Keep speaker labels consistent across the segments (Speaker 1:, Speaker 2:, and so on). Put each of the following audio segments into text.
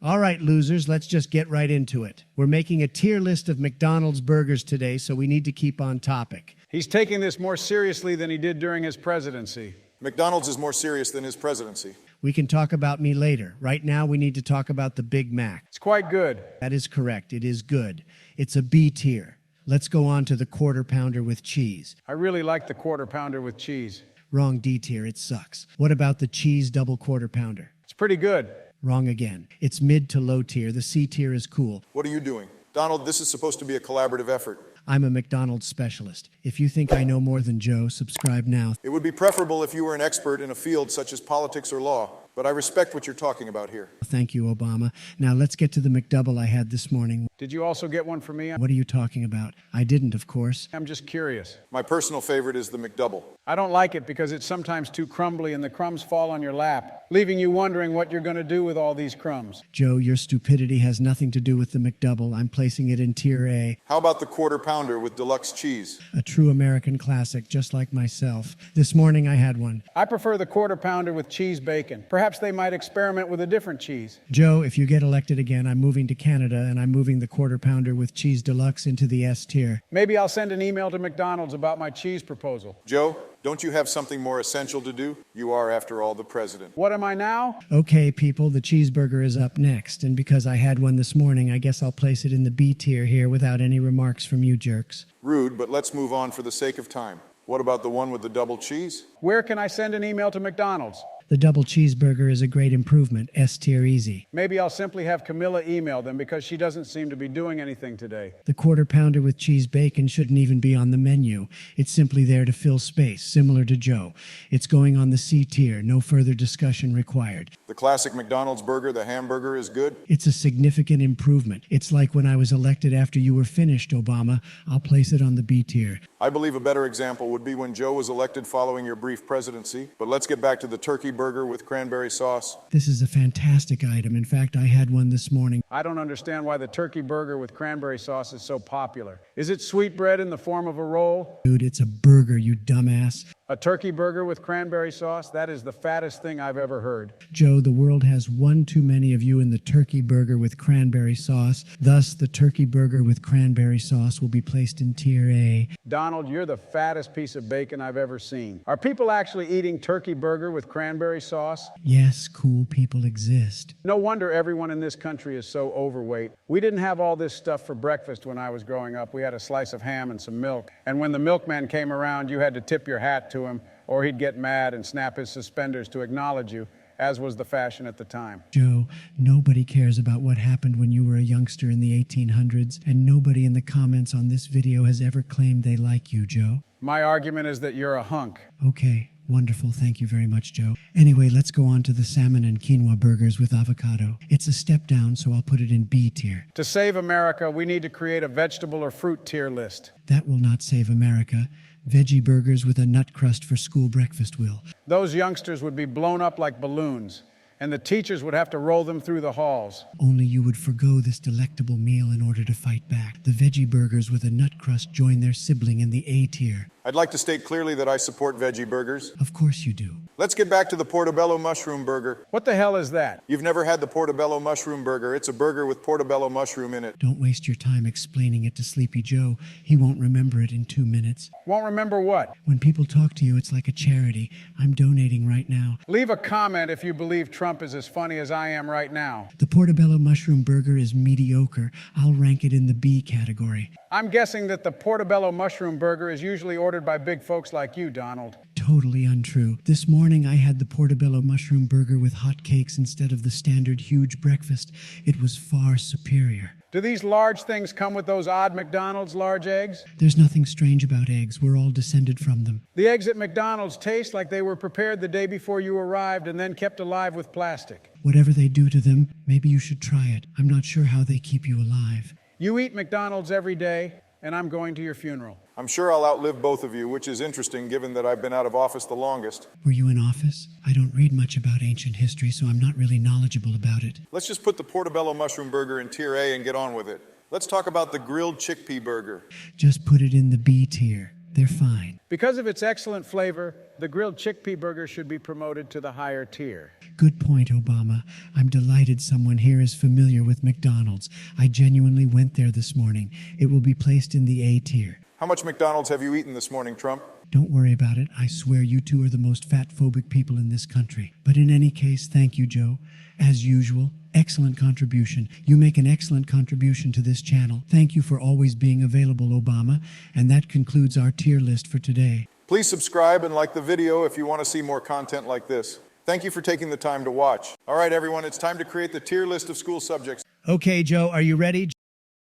Speaker 1: All right, losers, let's just get right into it. We're making a tier list of McDonald's burgers today, so we need to keep on topic.
Speaker 2: He's taking this more seriously than he did during his presidency.
Speaker 3: McDonald's is more serious than his presidency.
Speaker 1: We can talk about me later. Right now, we need to talk about the Big Mac.
Speaker 2: It's quite good.
Speaker 1: That is correct. It is good. It's a B tier. Let's go on to the Quarter Pounder with cheese.
Speaker 2: I really like the Quarter Pounder with cheese.
Speaker 1: Wrong D tier. It sucks. What about the cheese double Quarter Pounder?
Speaker 2: It's pretty good.
Speaker 1: Wrong again. It's mid to low tier. The C tier is cool.
Speaker 3: What are you doing? Donald, this is supposed to be a collaborative effort.
Speaker 1: I'm a McDonald's specialist. If you think I know more than Joe, subscribe now.
Speaker 3: It would be preferable if you were an expert in a field such as politics or law, but I respect what you're talking about here.
Speaker 1: Thank you, Obama. Now let's get to the McDouble I had this morning.
Speaker 2: Did you also get one for me?
Speaker 1: What are you talking about? I didn't, of course.
Speaker 2: I'm just curious.
Speaker 3: My personal favorite is the McDouble.
Speaker 2: I don't like it because it's sometimes too crumbly and the crumbs fall on your lap, leaving you wondering what you're going to do with all these crumbs.
Speaker 1: Joe, your stupidity has nothing to do with the McDouble. I'm placing it in tier A.
Speaker 3: How about the Quarter Pounder with deluxe cheese?
Speaker 1: A true American classic, just like myself. This morning I had one.
Speaker 2: I prefer the Quarter Pounder with cheese bacon. Perhaps they might experiment with a different cheese.
Speaker 1: Joe, if you get elected again, I'm moving to Canada and I'm moving the Quarter Pounder with cheese deluxe into the S tier.
Speaker 2: Maybe I'll send an email to McDonald's about my cheese proposal.
Speaker 3: Joe, don't you have something more essential to do? You are, after all, the president.
Speaker 2: What am I now?
Speaker 1: Okay, people, the cheeseburger is up next, and because I had one this morning, I guess I'll place it in the B tier here without any remarks from you jerks.
Speaker 3: Rude, but let's move on for the sake of time. What about the one with the double cheese?
Speaker 2: Where can I send an email to McDonald's?
Speaker 1: The double cheeseburger is a great improvement, S tier easy.
Speaker 2: Maybe I'll simply have Camilla email them because she doesn't seem to be doing anything today.
Speaker 1: The Quarter Pounder with cheese bacon shouldn't even be on the menu. It's simply there to fill space, similar to Joe. It's going on the C tier, no further discussion required.
Speaker 3: The classic McDonald's burger, the hamburger, is good?
Speaker 1: It's a significant improvement. It's like when I was elected after you were finished, Obama. I'll place it on the B tier.
Speaker 3: I believe a better example would be when Joe was elected following your brief presidency. But let's get back to the turkey burger with cranberry sauce.
Speaker 1: This is a fantastic item. In fact, I had one this morning.
Speaker 2: I don't understand why the turkey burger with cranberry sauce is so popular. Is it sweetbread in the form of a roll?
Speaker 1: Dude, it's a burger, you dumbass.
Speaker 2: A turkey burger with cranberry sauce? That is the fattest thing I've ever heard.
Speaker 1: Joe, the world has one too many of you in the turkey burger with cranberry sauce. Thus, the turkey burger with cranberry sauce will be placed in tier A.
Speaker 2: Donald, you're the fattest piece of bacon I've ever seen. Are people actually eating turkey burger with cranberry sauce?
Speaker 1: Yes, cool people exist.
Speaker 2: No wonder everyone in this country is so overweight. We didn't have all this stuff for breakfast when I was growing up. We had a slice of ham and some milk. And when the milkman came around, you had to tip your hat to him, or he'd get mad and snap his suspenders to acknowledge you, as was the fashion at the time.
Speaker 1: Joe, nobody cares about what happened when you were a youngster in the 1800s, and nobody in the comments on this video has ever claimed they like you, Joe.
Speaker 2: My argument is that you're a hunk.
Speaker 1: Okay, wonderful. Thank you very much, Joe. Anyway, let's go on to the salmon and quinoa burgers with avocado. It's a step down, so I'll put it in B tier.
Speaker 2: To save America, we need to create a vegetable or fruit tier list.
Speaker 1: That will not save America. Veggie burgers with a nut crust for school breakfast will.
Speaker 2: Those youngsters would be blown up like balloons, and the teachers would have to roll them through the halls.
Speaker 1: Only you would forgo this delectable meal in order to fight back. The veggie burgers with a nut crust join their sibling in the A tier.
Speaker 3: I'd like to state clearly that I support veggie burgers.
Speaker 1: Of course you do.
Speaker 3: Let's get back to the portobello mushroom burger.
Speaker 2: What the hell is that?
Speaker 3: You've never had the portobello mushroom burger. It's a burger with portobello mushroom in it.
Speaker 1: Don't waste your time explaining it to Sleepy Joe. He won't remember it in 2 minutes.
Speaker 2: Won't remember what?
Speaker 1: When people talk to you, it's like a charity. I'm donating right now.
Speaker 2: Leave a comment if you believe Trump is as funny as I am right now.
Speaker 1: The portobello mushroom burger is mediocre. I'll rank it in the B category.
Speaker 2: I'm guessing that the portobello mushroom burger is usually ordered by big folks like you, Donald.
Speaker 1: Totally untrue. This morning I had the portobello mushroom burger with hot cakes instead of the standard huge breakfast. It was far superior.
Speaker 2: Do these large things come with those odd McDonald's large eggs?
Speaker 1: There's nothing strange about eggs. We're all descended from them.
Speaker 2: The eggs at McDonald's taste like they were prepared the day before you arrived and then kept alive with plastic.
Speaker 1: Whatever they do to them, maybe you should try it. I'm not sure how they keep you alive.
Speaker 2: You eat McDonald's every day, and I'm going to your funeral.
Speaker 3: I'm sure I'll outlive both of you, which is interesting given that I've been out of office the longest.
Speaker 1: Were you in office? I don't read much about ancient history, so I'm not really knowledgeable about it.
Speaker 3: Let's just put the portobello mushroom burger in tier A and get on with it. Let's talk about the grilled chickpea burger.
Speaker 1: Just put it in the B tier. They're fine.
Speaker 2: Because of its excellent flavor, the grilled chickpea burger should be promoted to the higher tier.
Speaker 1: Good point, Obama. I'm delighted someone here is familiar with McDonald's. I genuinely went there this morning. It will be placed in the A tier.
Speaker 3: How much McDonald's have you eaten this morning, Trump?
Speaker 1: Don't worry about it. I swear you two are the most fat-phobic people in this country. But in any case, thank you, Joe. As usual, excellent contribution. You make an excellent contribution to this channel. Thank you for always being available, Obama. And that concludes our tier list for today.
Speaker 3: Please subscribe and like the video if you want to see more content like this. Thank you for taking the time to watch. All right, everyone, it's time to create the tier list of school subjects.
Speaker 1: Okay, Joe, are you ready?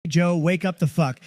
Speaker 1: Joe, wake up the fuck.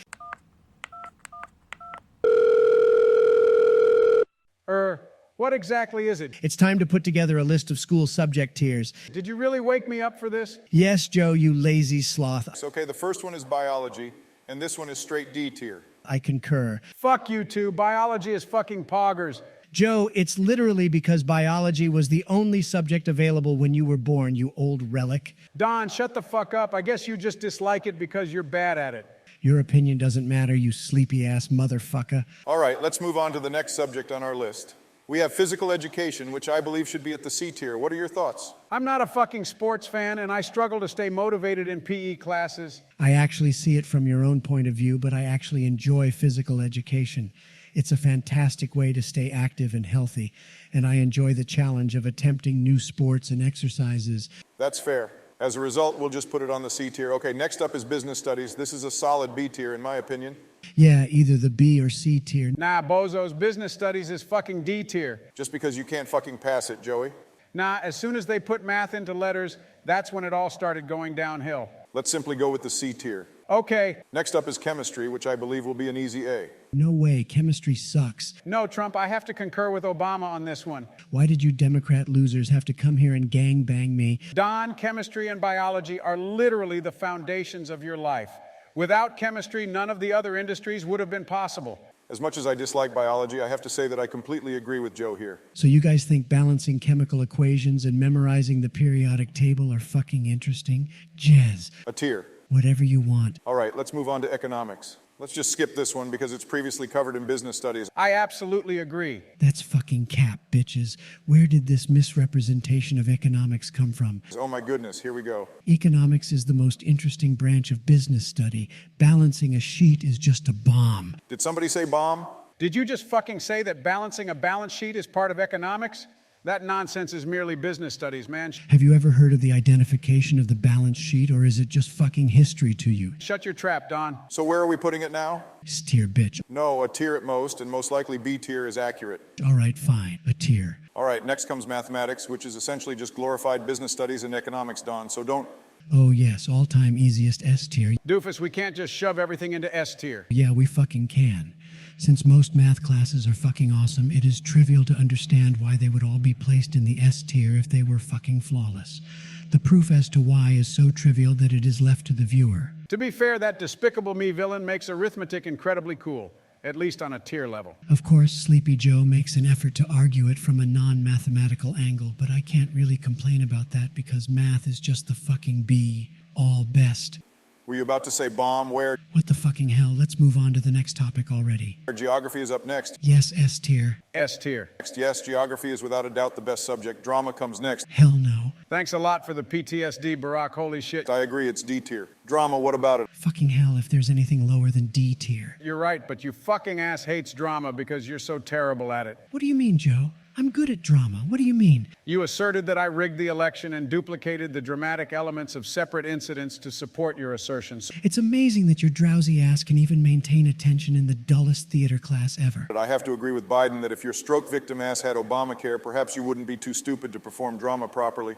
Speaker 2: What exactly is it?
Speaker 1: It's time to put together a list of school subject tiers.
Speaker 2: Did you really wake me up for this?
Speaker 1: Yes, Joe, you lazy sloth.
Speaker 3: Okay, the first one is biology, and this one is straight D tier.
Speaker 1: I concur.
Speaker 2: Fuck you two. Biology is fucking poggers.
Speaker 1: Joe, it's literally because biology was the only subject available when you were born, you old relic.
Speaker 2: Don, shut the fuck up. I guess you just dislike it because you're bad at it.
Speaker 1: Your opinion doesn't matter, you sleepy-ass motherfucker.
Speaker 3: All right, let's move on to the next subject on our list. We have physical education, which I believe should be at the C tier. What are your thoughts?
Speaker 2: I'm not a fucking sports fan, and I struggle to stay motivated in PE classes.
Speaker 1: I actually see it from your own point of view, but I actually enjoy physical education. It's a fantastic way to stay active and healthy, and I enjoy the challenge of attempting new sports and exercises.
Speaker 3: That's fair. As a result, we'll just put it on the C tier. Okay, next up is business studies. This is a solid B tier, in my opinion.
Speaker 1: Yeah, either the B or C tier.
Speaker 2: Nah, bozos, business studies is fucking D tier.
Speaker 3: Just because you can't fucking pass it, Joey.
Speaker 2: Nah, as soon as they put math into letters, that's when it all started going downhill.
Speaker 3: Let's simply go with the C tier.
Speaker 2: Okay.
Speaker 3: Next up is chemistry, which I believe will be an easy A.
Speaker 1: No way, chemistry sucks.
Speaker 2: No, Trump, I have to concur with Obama on this one.
Speaker 1: Why did you Democrat losers have to come here and gang bang me?
Speaker 2: Don, chemistry and biology are literally the foundations of your life. Without chemistry, none of the other industries would have been possible.
Speaker 3: As much as I dislike biology, I have to say that I completely agree with Joe here.
Speaker 1: So you guys think balancing chemical equations and memorizing the periodic table are fucking interesting? Jez.
Speaker 3: A tier.
Speaker 1: Whatever you want.
Speaker 3: All right, let's move on to economics. Let's just skip this one because it's previously covered in business studies.
Speaker 2: I absolutely agree.
Speaker 1: That's fucking cap, bitches. Where did this misrepresentation of economics come from?
Speaker 3: Oh my goodness, here we go.
Speaker 1: Economics is the most interesting branch of business study. Balancing a sheet is just a bomb.
Speaker 3: Did somebody say bomb?
Speaker 2: Did you just fucking say that balancing a balance sheet is part of economics? That nonsense is merely business studies, man.
Speaker 1: Have you ever heard of the identification of the balance sheet, or is it just fucking history to you?
Speaker 2: Shut your trap, Don.
Speaker 3: So where are we putting it now?
Speaker 1: S tier, bitch.
Speaker 3: No, a tier at most, and most likely B tier is accurate.
Speaker 1: All right, fine. A tier.
Speaker 3: All right, next comes mathematics, which is essentially just glorified business studies and economics, Don. So don't...
Speaker 1: Oh yes, all-time easiest S tier.
Speaker 2: Doofus, we can't just shove everything into S tier.
Speaker 1: Yeah, we fucking can. Since most math classes are fucking awesome, it is trivial to understand why they would all be placed in the S tier if they were fucking flawless. The proof as to why is so trivial that it is left to the viewer.
Speaker 2: To be fair, that Despicable Me villain makes arithmetic incredibly cool, at least on a tier level.
Speaker 1: Of course, Sleepy Joe makes an effort to argue it from a non-mathematical angle, but I can't really complain about that because math is just the fucking B, all best.
Speaker 3: Were you about to say bomb? Where?
Speaker 1: What the fucking hell? Let's move on to the next topic already.
Speaker 3: Geography is up next.
Speaker 1: Yes, S tier.
Speaker 2: S tier.
Speaker 3: Yes, geography is without a doubt the best subject. Drama comes next.
Speaker 1: Hell no.
Speaker 2: Thanks a lot for the PTSD, Barack. Holy shit.
Speaker 3: I agree, it's D tier. Drama, what about it?
Speaker 1: Fucking hell if there's anything lower than D tier.
Speaker 2: You're right, but you fucking ass hates drama because you're so terrible at it.
Speaker 1: What do you mean, Joe? I'm good at drama. What do you mean?
Speaker 2: You asserted that I rigged the election and duplicated the dramatic elements of separate incidents to support your assertions.
Speaker 1: It's amazing that your drowsy ass can even maintain attention in the dullest theater class ever.
Speaker 3: But I have to agree with Biden that if your stroke victim ass had Obamacare, perhaps you wouldn't be too stupid to perform drama properly.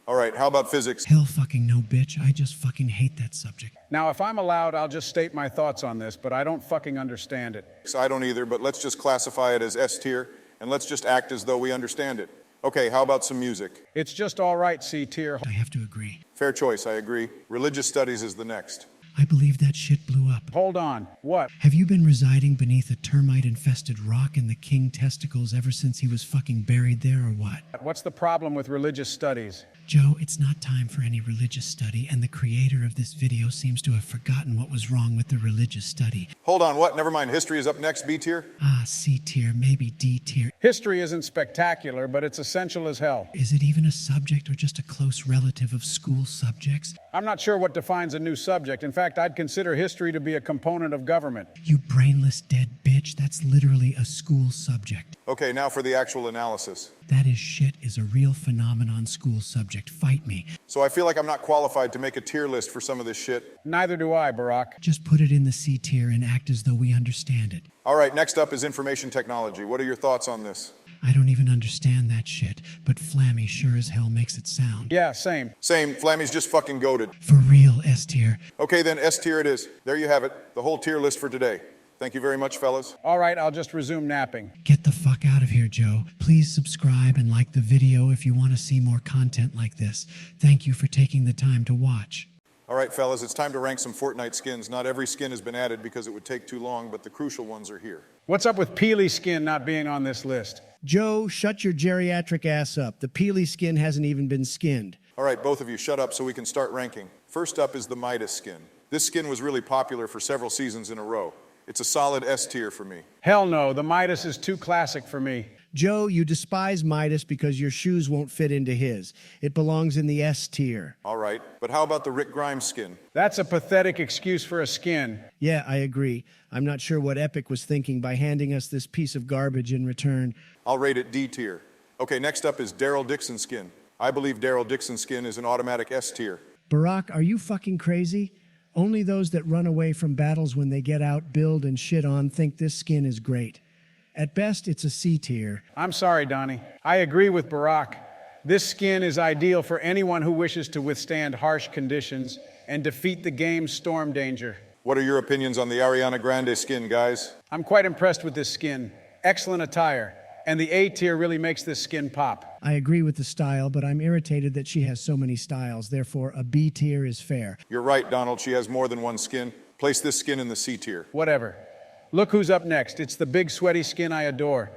Speaker 3: All right, how about physics?
Speaker 1: Hell fucking no, bitch. I just fucking hate that subject.
Speaker 2: Now, if I'm allowed, I'll just state my thoughts on this, but I don't fucking understand it.
Speaker 3: I don't either, but let's just classify it as S tier, and let's just act as though we understand it. Okay, how about some music?
Speaker 2: It's just all right, C tier.
Speaker 1: I have to agree.
Speaker 3: Fair choice, I agree. Religious studies is the next.
Speaker 1: I believe that shit blew up.
Speaker 2: Hold on. What?
Speaker 1: Have you been residing beneath a termite-infested rock in the king testicles ever since he was fucking buried there, or what?
Speaker 2: What's the problem with religious studies?
Speaker 1: Joe, it's not time for any religious study, and the creator of this video seems to have forgotten what was wrong with the religious study.
Speaker 3: Hold on, what? Never mind. History is up next, B tier?
Speaker 1: Ah, C tier, maybe D tier.
Speaker 2: History isn't spectacular, but it's essential as hell.
Speaker 1: Is it even a subject or just a close relative of school subjects?
Speaker 2: I'm not sure what defines a new subject. In fact, I'd consider history to be a component of government.
Speaker 1: You brainless dead bitch, that's literally a school subject.
Speaker 3: Okay, now for the actual analysis.
Speaker 1: That is shit is a real phenomenon school subject. Fight me.
Speaker 3: So I feel like I'm not qualified to make a tier list for some of this shit.
Speaker 2: Neither do I, Barack.
Speaker 1: Just put it in the C tier and act as though we understand it.
Speaker 3: All right, next up is information technology. What are your thoughts on this?
Speaker 1: I don't even understand that shit, but Flammy sure as hell makes it sound.
Speaker 2: Yeah, same.
Speaker 3: Same, Flammy's just fucking goated.
Speaker 1: For real, S tier.
Speaker 3: Okay, then S tier it is. There you have it, the whole tier list for today. Thank you very much, fellas.
Speaker 2: All right, I'll just resume napping.
Speaker 1: Get the fuck out of here, Joe. Please subscribe and like the video if you want to see more content like this. Thank you for taking the time to watch.
Speaker 3: All right, fellas, it's time to rank some Fortnite skins. Not every skin has been added because it would take too long, but the crucial ones are here.
Speaker 2: What's up with Peely skin not being on this list?
Speaker 4: Joe, shut your geriatric ass up. The Peely skin hasn't even been skinned.
Speaker 3: All right, both of you, shut up so we can start ranking. First up is the Midas skin. This skin was really popular for several seasons in a row. It's a solid S tier for me.
Speaker 2: Hell no, the Midas is too classic for me.
Speaker 4: Joe, you despise Midas because your shoes won't fit into his. It belongs in the S tier.
Speaker 3: All right, but how about the Rick Grimes skin?
Speaker 2: That's a pathetic excuse for a skin.
Speaker 4: Yeah, I agree. I'm not sure what Epic was thinking by handing us this piece of garbage in return.
Speaker 3: I'll rate it D tier. Okay, next up is Daryl Dixon skin. I believe Daryl Dixon skin is an automatic S tier.
Speaker 4: Barack, are you fucking crazy? Only those that run away from battles when they get out, build, and shit on think this skin is great. At best, it's a C tier.
Speaker 2: I'm sorry, Donnie. I agree with Barack. This skin is ideal for anyone who wishes to withstand harsh conditions and defeat the game's storm danger.
Speaker 3: What are your opinions on the Ariana Grande skin, guys?
Speaker 2: I'm quite impressed with this skin. Excellent attire. And the A tier really makes this skin pop.
Speaker 4: I agree with the style, but I'm irritated that she has so many styles. Therefore, a B tier is fair.
Speaker 3: You're right, Donald. She has more than one skin. Place this skin in the C tier.
Speaker 2: Whatever. Look who's up next. It's the big sweaty skin I adore.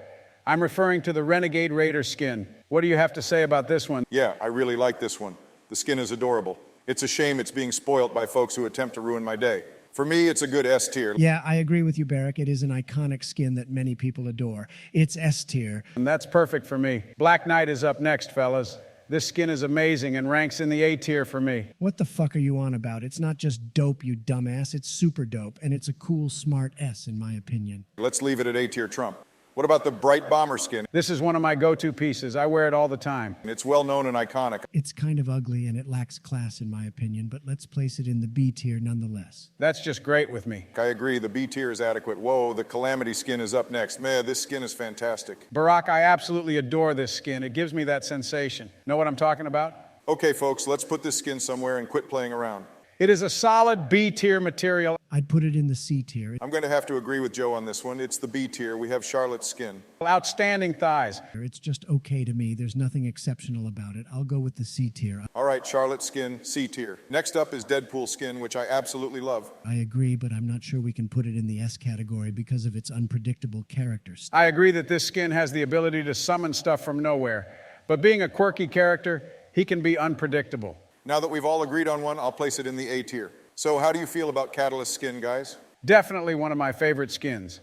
Speaker 2: I'm referring to the Renegade Raider skin. What do you have to say about this one?
Speaker 3: Yeah, I really like this one. The skin is adorable. It's a shame it's being spoilt by folks who attempt to ruin my day. For me, it's a good S tier.
Speaker 4: Yeah, I agree with you, Barrick. It is an iconic skin that many people adore. It's S tier.
Speaker 2: And that's perfect for me. Black Knight is up next, fellas. This skin is amazing and ranks in the A tier for me.
Speaker 4: What the fuck are you on about? It's not just dope, you dumbass. It's super dope, and it's a cool, smart S, in my opinion.
Speaker 3: Let's leave it at A tier Trump. What about the Bright Bomber skin?
Speaker 2: This is one of my go-to pieces. I wear it all the time.
Speaker 3: It's well known and iconic.
Speaker 4: It's kind of ugly and it lacks class in my opinion, but let's place it in the B tier nonetheless.
Speaker 2: That's just great with me.
Speaker 3: I agree, the B tier is adequate. Whoa, the Calamity skin is up next. Man, this skin is fantastic.
Speaker 2: Barack, I absolutely adore this skin. It gives me that sensation. Know what I'm talking about?
Speaker 3: Okay, folks, let's put this skin somewhere and quit playing around.
Speaker 2: It is a solid B tier material.
Speaker 4: I'd put it in the C tier.
Speaker 3: I'm going to have to agree with Joe on this one. It's the B tier. We have Charlotte's skin.
Speaker 2: Outstanding thighs.
Speaker 4: It's just okay to me. There's nothing exceptional about it. I'll go with the C tier.
Speaker 3: All right, Charlotte's skin, C tier. Next up is Deadpool skin, which I absolutely love.
Speaker 4: I agree, but I'm not sure we can put it in the S category because of its unpredictable characters.
Speaker 2: I agree that this skin has the ability to summon stuff from nowhere. But being a quirky character, he can be unpredictable.
Speaker 3: Now that we've all agreed on one, I'll place it in the A tier. So how do you feel about Catalyst skin, guys?
Speaker 2: Definitely one of my favorite skins.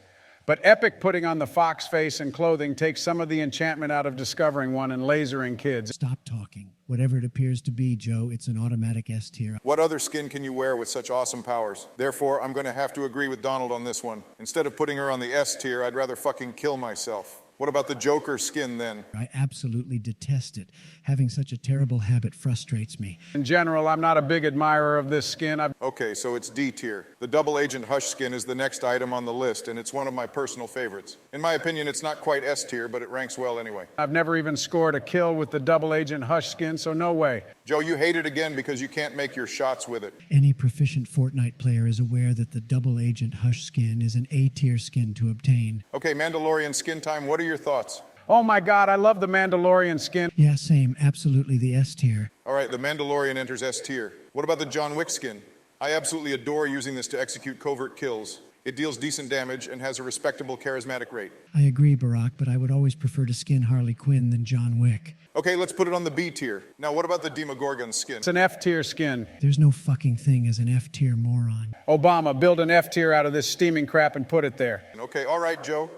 Speaker 2: But Epic putting on the fox face and clothing takes some of the enchantment out of discovering one and lasering kids.
Speaker 4: Stop talking. Whatever it appears to be, Joe, it's an automatic S tier.
Speaker 3: What other skin can you wear with such awesome powers? Therefore, I'm going to have to agree with Donald on this one. Instead of putting her on the S tier, I'd rather fucking kill myself. What about the Joker skin then?
Speaker 4: I absolutely detest it. Having such a terrible habit frustrates me.
Speaker 2: In general, I'm not a big admirer of this skin.
Speaker 3: Okay, so it's D tier. The Double Agent Hush skin is the next item on the list, and it's one of my personal favorites. In my opinion, it's not quite S tier, but it ranks well anyway.
Speaker 2: I've never even scored a kill with the Double Agent Hush skin, so no way.
Speaker 3: Joe, you hate it again because you can't make your shots with it.
Speaker 1: Any proficient Fortnite player is aware that the Double Agent Hush skin is an A-tier skin to obtain.
Speaker 3: Okay, Mandalorian skin time, what are your thoughts?
Speaker 2: Oh my God, I love the Mandalorian skin.
Speaker 1: Yeah, same. Absolutely the S tier.
Speaker 3: All right, the Mandalorian enters S tier. What about the John Wick skin? I absolutely adore using this to execute covert kills. It deals decent damage and has a respectable charismatic rate.
Speaker 1: I agree, Barack, but I would always prefer to skin Harley Quinn than John Wick.
Speaker 3: Okay, let's put it on the B tier. Now, what about the Demogorgon skin?
Speaker 2: It's an F-tier skin.
Speaker 1: There's no fucking thing as an F-tier moron.
Speaker 2: Obama, build an F-tier out of this steaming crap and put it there.
Speaker 3: Okay, all right, Joe.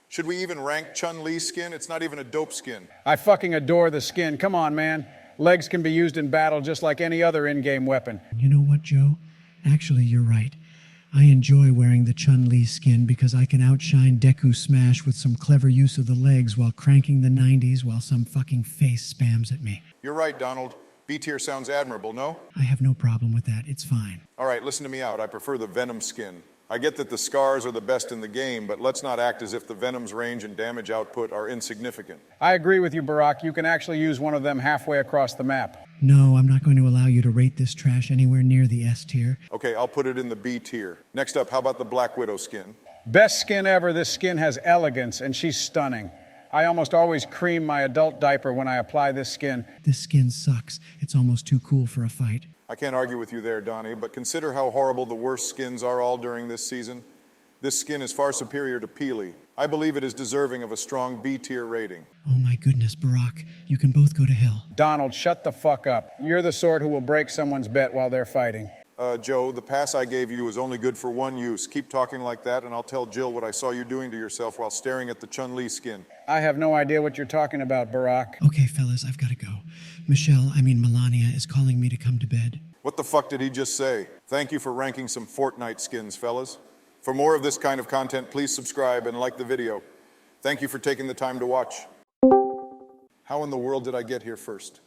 Speaker 3: Should we even rank Chun-Li's skin? It's not even a dope skin.
Speaker 2: I fucking adore the skin. Come on, man. Legs can be used in battle just like any other in-game weapon.
Speaker 1: You know what, Joe? Actually, you're right. I enjoy wearing the Chun-Li skin because I can outshine Deku Smash with some clever use of the legs while cranking the 90s while some fucking face spams at me.
Speaker 3: You're right, Donald. B tier sounds admirable, no?
Speaker 1: I have no problem with that. It's fine.
Speaker 3: All right, listen to me out. I prefer the Venom skin. I get that the scars are the best in the game, but let's not act as if the Venom's range and damage output are insignificant.
Speaker 2: I agree with you, Barack. You can actually use one of them halfway across the map.
Speaker 1: No, I'm not going to allow you to rate this trash anywhere near the S tier.
Speaker 3: Okay, I'll put it in the B tier. Next up, how about the Black Widow skin?
Speaker 2: Best skin ever. This skin has elegance, and she's stunning. I almost always cream my adult diaper when I apply this skin.
Speaker 1: This skin sucks. It's almost too cool for a fight.
Speaker 3: I can't argue with you there, Donnie, but consider how horrible the worst skins are all during this season. This skin is far superior to Peely. I believe it is deserving of a strong B-tier rating.
Speaker 1: Oh my goodness, Barack. You can both go to hell.
Speaker 2: Donald, shut the fuck up. You're the sort who will break someone's bet while they're fighting.
Speaker 3: Joe, the pass I gave you was only good for one use. Keep talking like that, and I'll tell Jill what I saw you doing to yourself while staring at the Chun-Li skin.
Speaker 2: I have no idea what you're talking about, Barack.
Speaker 1: Okay, fellas, I've got to go. Melania is calling me to come to bed.
Speaker 3: What the fuck did he just say? Thank you for ranking some Fortnite skins, fellas. For more of this kind of content, please subscribe and like the video. Thank you for taking the time to watch. How in the world did I get here first?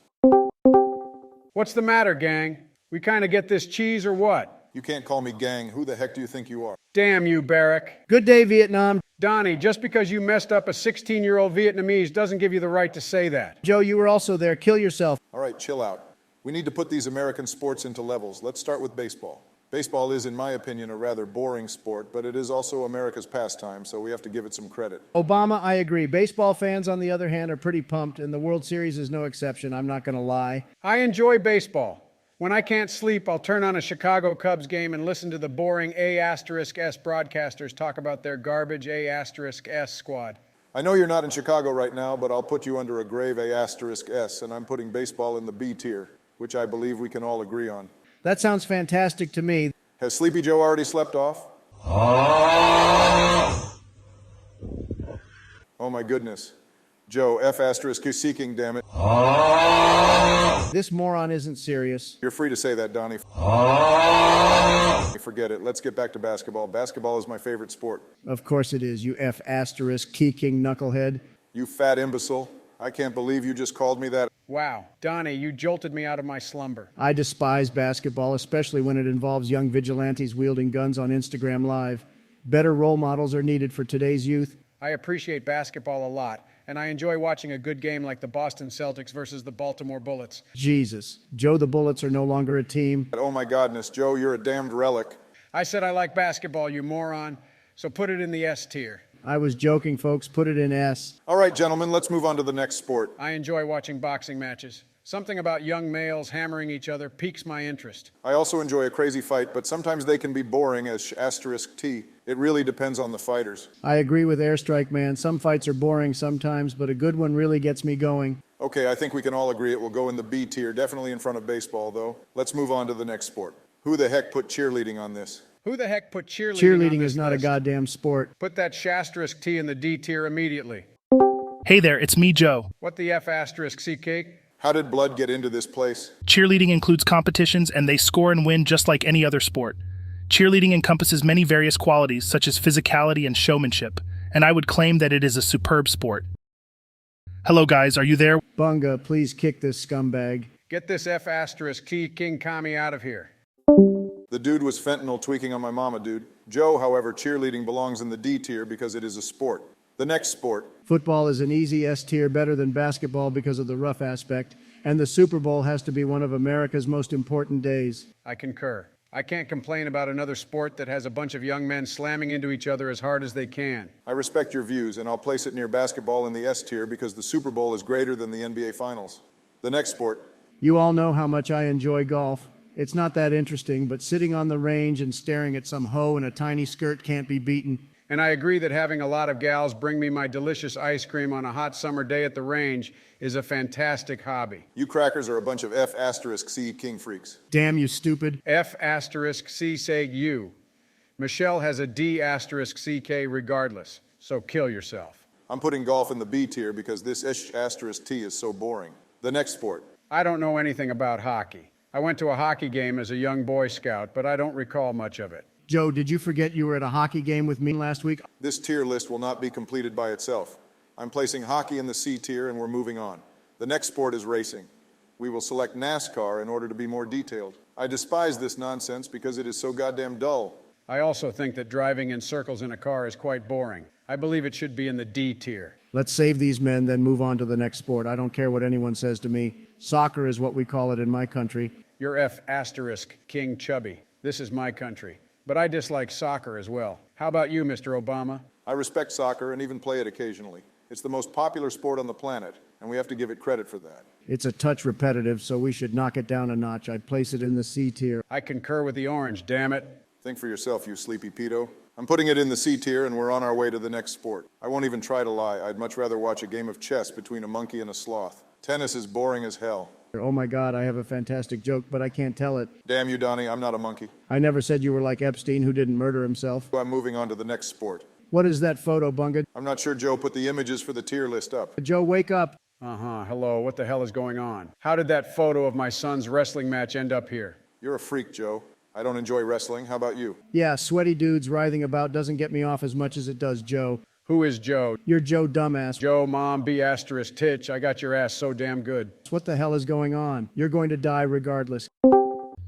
Speaker 2: What's the matter, gang? We kind of get this cheese or what?
Speaker 3: You can't call me gang. Who the heck do you think you are?
Speaker 2: Damn you, Barrack.
Speaker 4: Good day, Vietnam.
Speaker 2: Donnie, just because you messed up a 16-year-old Vietnamese doesn't give you the right to say that.
Speaker 4: Joe, you were also there. Kill yourself.
Speaker 3: All right, chill out. We need to put these American sports into levels. Let's start with baseball. Baseball is, in my opinion, a rather boring sport, but it is also America's pastime, so we have to give it some credit.
Speaker 4: Obama, I agree. Baseball fans, on the other hand, are pretty pumped, and the World Series is no exception. I'm not going to lie.
Speaker 2: I enjoy baseball. When I can't sleep, I'll turn on a Chicago Cubs game and listen to the boring A*S broadcasters talk about their garbage A*S squad.
Speaker 3: I know you're not in Chicago right now, but I'll put you under a grave A*S, and I'm putting baseball in the B tier, which I believe we can all agree on.
Speaker 4: That sounds fantastic to me.
Speaker 3: Has Sleepy Joe already slept off? Oh my goodness. Joe, F** seeking, damn it.
Speaker 4: This moron isn't serious.
Speaker 3: You're free to say that, Donnie. Forget it. Let's get back to basketball. Basketball is my favorite sport.
Speaker 4: Of course it is, you F** key-king knucklehead.
Speaker 3: You fat imbecile. I can't believe you just called me that.
Speaker 2: Wow, Donnie, you jolted me out of my slumber.
Speaker 4: I despise basketball, especially when it involves young vigilantes wielding guns on Instagram Live. Better role models are needed for today's youth.
Speaker 2: I appreciate basketball a lot, and I enjoy watching a good game like the Boston Celtics versus the Baltimore Bullets.
Speaker 4: Jesus. Joe, the Bullets are no longer a team.
Speaker 3: Oh my godness, Joe, you're a damned relic.
Speaker 2: I said I like basketball, you moron, so put it in the S tier.
Speaker 4: I was joking, folks. Put it in S.
Speaker 3: All right, gentlemen, let's move on to the next sport.
Speaker 2: I enjoy watching boxing matches. Something about young males hammering each other piques my interest.
Speaker 3: I also enjoy a crazy fight, but sometimes they can be boring as *T. It really depends on the fighters.
Speaker 4: I agree with Airstrike Man. Some fights are boring sometimes, but a good one really gets me going.
Speaker 3: Okay, I think we can all agree it will go in the B tier, definitely in front of baseball, though. Let's move on to the next sport. Who the heck put cheerleading on this?
Speaker 2: Who the heck put cheerleading on
Speaker 4: Cheerleading
Speaker 2: this
Speaker 4: is not
Speaker 2: list?
Speaker 4: a goddamn sport.
Speaker 2: Put that *T in the D tier immediately.
Speaker 5: Hey there, it's me, Joe.
Speaker 2: What the F** cake?
Speaker 3: How did blood get into this place?
Speaker 5: Cheerleading includes competitions, and they score and win just like any other sport. Cheerleading encompasses many various qualities, such as physicality and showmanship, and I would claim that it is a superb sport. Hello, guys, are you there?
Speaker 4: Bunga, please kick this scumbag.
Speaker 2: Get this F** King Kami out of here.
Speaker 3: The dude was fentanyl tweaking on my mama, dude. Joe, however, cheerleading belongs in the D tier because it is a sport. The next sport.
Speaker 4: Football is an easy S tier, better than basketball because of the rough aspect, and the Super Bowl has to be one of America's most important days.
Speaker 2: I concur. I can't complain about another sport that has a bunch of young men slamming into each other as hard as they can.
Speaker 3: I respect your views, and I'll place it near basketball in the S tier because the Super Bowl is greater than the NBA Finals. The next sport.
Speaker 4: You all know how much I enjoy golf. It's not that interesting, but sitting on the range and staring at some hoe in a tiny skirt can't be beaten.
Speaker 2: And I agree that having a lot of gals bring me my delicious ice cream on a hot summer day at the range is a fantastic hobby.
Speaker 3: You crackers are a bunch of F*C king freaks.
Speaker 4: Damn you stupid.
Speaker 2: F*C say you. Michelle has a D*CK regardless, so kill yourself.
Speaker 3: I'm putting golf in the B tier because this T is so boring. The next sport.
Speaker 2: I don't know anything about hockey. I went to a hockey game as a young Boy Scout, but I don't recall much of it.
Speaker 4: Joe, did you forget you were at a hockey game with me last week?
Speaker 3: This tier list will not be completed by itself. I'm placing hockey in the C tier and we're moving on. The next sport is racing. We will select NASCAR in order to be more detailed. I despise this nonsense because it is so goddamn dull.
Speaker 2: I also think that driving in circles in a car is quite boring. I believe it should be in the D tier.
Speaker 4: Let's save these men, then move on to the next sport. I don't care what anyone says to me. Soccer is what we call it in my country.
Speaker 2: You're F** King Chubby. This is my country. But I dislike soccer as well. How about you, Mr. Obama?
Speaker 3: I respect soccer and even play it occasionally. It's the most popular sport on the planet, and we have to give it credit for that.
Speaker 4: It's a touch repetitive, so we should knock it down a notch. I'd place it in the C tier.
Speaker 2: I concur with the orange, damn it.
Speaker 3: Think for yourself, you sleepy pedo. I'm putting it in the C tier, and we're on our way to the next sport. I won't even try to lie. I'd much rather watch a game of chess between a monkey and a sloth. Tennis is boring as hell.
Speaker 4: Oh my God, I have a fantastic joke, but I can't tell it.
Speaker 3: Damn you, Donnie, I'm not a monkey.
Speaker 4: I never said you were like Epstein, who didn't murder himself.
Speaker 3: I'm moving on to the next sport.
Speaker 4: What is that photo, Bunga?
Speaker 3: I'm not sure Joe put the images for the tier list up.
Speaker 4: Joe, wake up.
Speaker 2: Hello, what the hell is going on? How did that photo of my son's wrestling match end up here?
Speaker 3: You're a freak, Joe. I don't enjoy wrestling. How about you?
Speaker 4: Yeah, sweaty dudes writhing about doesn't get me off as much as it does Joe.
Speaker 2: Who is Joe?
Speaker 4: You're Joe Dumbass.
Speaker 2: Joe, Mom, B** Titch. I got your ass so damn good.
Speaker 4: What the hell is going on? You're going to die regardless.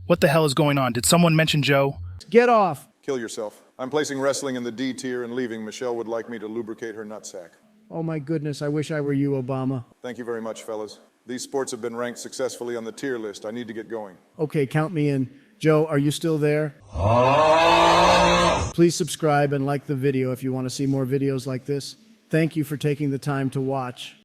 Speaker 5: What the hell is going on? Did someone mention Joe?
Speaker 4: Get off!
Speaker 3: Kill yourself. I'm placing wrestling in the D tier and leaving. Michelle would like me to lubricate her nutsack.
Speaker 4: Oh my goodness, I wish I were you, Obama.
Speaker 3: Thank you very much, fellas. These sports have been ranked successfully on the tier list. I need to get going.
Speaker 4: Okay, count me in. Joe, are you still there? Please subscribe and like the video if you want to see more videos like this. Thank you for taking the time to watch.